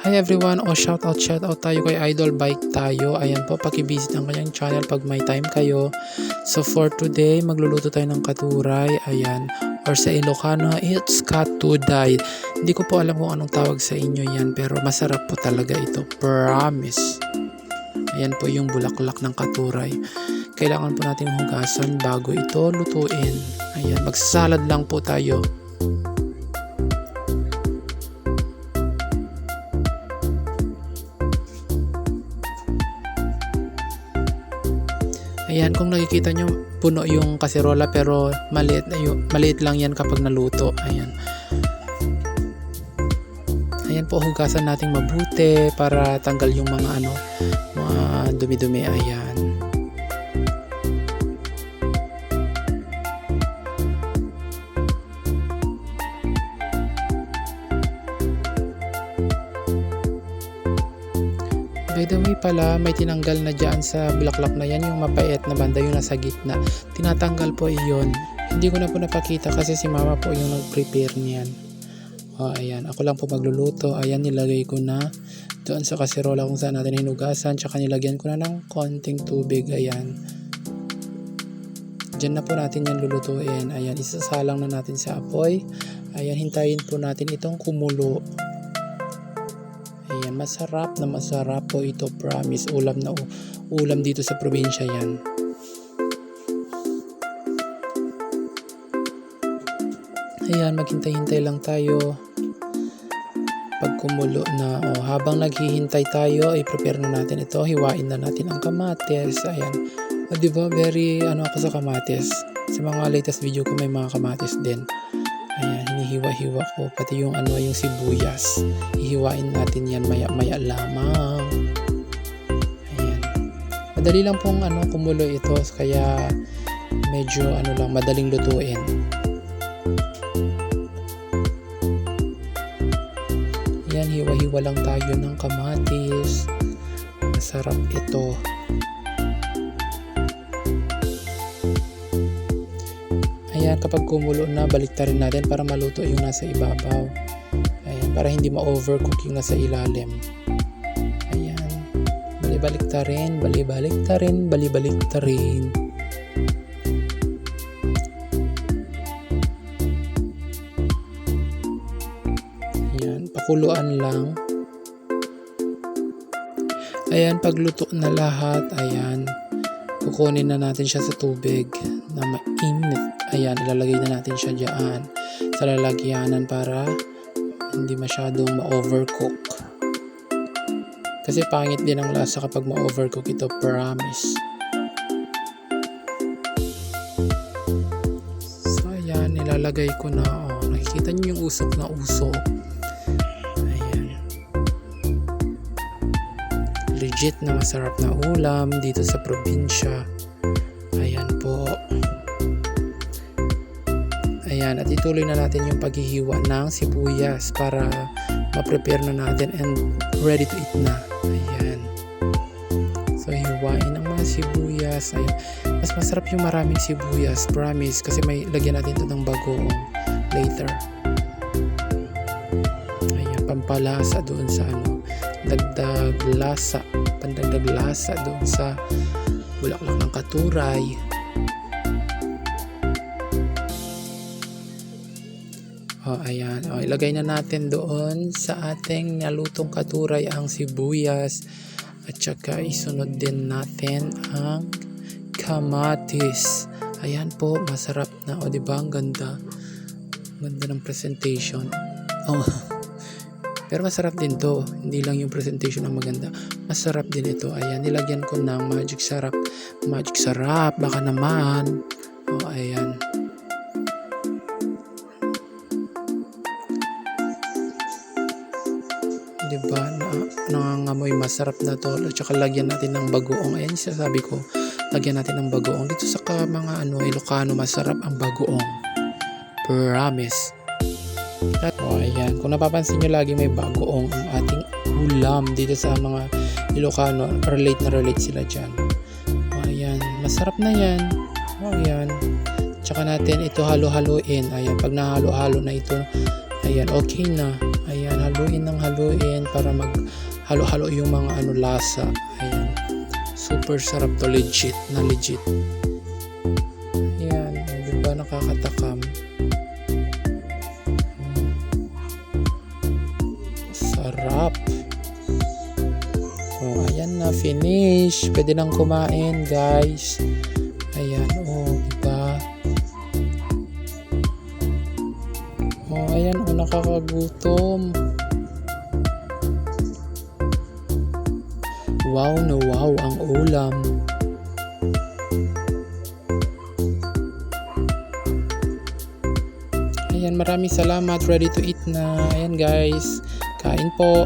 Hi everyone, shout out tayo kay Idol Bike tayo. Ayan po, paki-visit ang kanyang channel pag may time kayo. So for today, magluluto tayo ng katuray. Ayan, or sa Ilocano, it's katuday. Hindi ko po alam kung anong tawag sa inyo yan, pero masarap po talaga ito. Promise. Ayan po yung bulaklak ng katuray. Kailangan po natin hugasan bago ito lutuin. Ayan, magsasalad lang po tayo. Ayan, kung nakikita nyo, puno yung kaserola pero maliit lang yan kapag naluto. Ayan. Ayan po, hugasan nating mabuti para tanggal yung mga dumi-dumi. Ayan. By the way pala, may tinanggal na dyan sa bulaklak na yan, yung mapait na banda, yung nasa gitna. Tinatanggal po iyon. Hindi ko na po napakita kasi si mama po yung nag-prepare niyan. Ayan, ako lang po magluluto. Ayan, nilagay ko na doon sa kaserola kung saan natin hinugasan. Tsaka nilagyan ko na ng konting tubig. Ayan. Diyan na po natin yan lulutuin. Ayan, isasalang na natin sa apoy. Ayan, hintayin po natin itong kumulo. Ayan, masarap po ito, promise. Ulam dito sa probinsya yan. Ayan, maghintay-hintay lang tayo. Pag kumulo na, habang naghihintay tayo, i-prepare na natin ito. Hiwain na natin ang kamatis. Ayan. Diba, very ako sa kamatis. Sa mga latest video ko may mga kamatis din. Ayan, hinihiwa-hiwa ko. Pati yung yung sibuyas. Hihiwain natin yan maya-maya lamang. Ayan. Madali lang pong kumulo ito. Kaya medyo madaling lutuin. Ayan, hiwa-hiwa lang tayo ng kamatis. Masarap ito. Ayan, kapag kumulo na, baliktarin natin para maluto yung nasa ibabaw. Ayan, para hindi ma-overcook yung nasa ilalim. Ayan, bali-baliktarin. Ayan, pakuluan lang. Ayan, pagluto na lahat, ayan, kukunin na natin siya sa tubig na mainit. Ayan, ilalagay na natin siya dyan sa lalagyanan para hindi masyadong ma-overcook. Kasi pangit din ang lasa kapag ma-overcook ito, promise. So ayan, ilalagay ko na. Nakikita niyo yung usok na usok. Ayan. Legit na masarap na ulam dito sa probinsya. Ayan po. Ayan, at ituloy na natin yung paghihiwa ng sibuyas para ma-prepare na natin and ready to eat na. Ayan. So, hiwain ang mga sibuyas. Ayan. Mas masarap yung maraming sibuyas, promise, kasi may lagyan natin ito ng bagoong later. Ayan, pampalasa doon sa pandagdag lasa doon sa bulaklak ng katuray. Ayan. Ilagay na natin doon sa ating nalutong katuray ang sibuyas at saka isunod din natin ang kamatis. Ayan po, masarap na. Diba? Ang ganda. Ganda ng presentation. Pero masarap din to. Hindi lang yung presentation ang maganda. Masarap din ito. Ayan, nilagyan ko ng magic sarap. Magic sarap, baka naman. Ayan. Diba? Nangangamoy, masarap na to. At saka lagyan natin ng bagoong. Ayan, sasabi ko, lagyan natin ng bagoong. Dito sa mga Ilocano, masarap ang bagoong. Promise. Ayan, kung napapansin nyo, lagi may bagoong ang ating ulam dito sa mga Ilocano. Relate sila dyan. Ayan, masarap na yan. Ayan. Tsaka natin ito halo-haloin. Ayan, pag nahalo-halo na ito, ayan, okay na. Ayan, haluin ng haluin para mag halo-halo yung mga lasa. Ayan. Super sarap to, legit na legit. Ayan, di ba nakakatakam? Sarap. Oh, ayan na, finish. Pwede nang kumain, guys. Ayan, oh, diba? Oh, ayan, oh, nakakagutom. Wow na wow ang ulam. Ayan, maraming salamat. Ready to eat na. Ayan, guys. Kain po.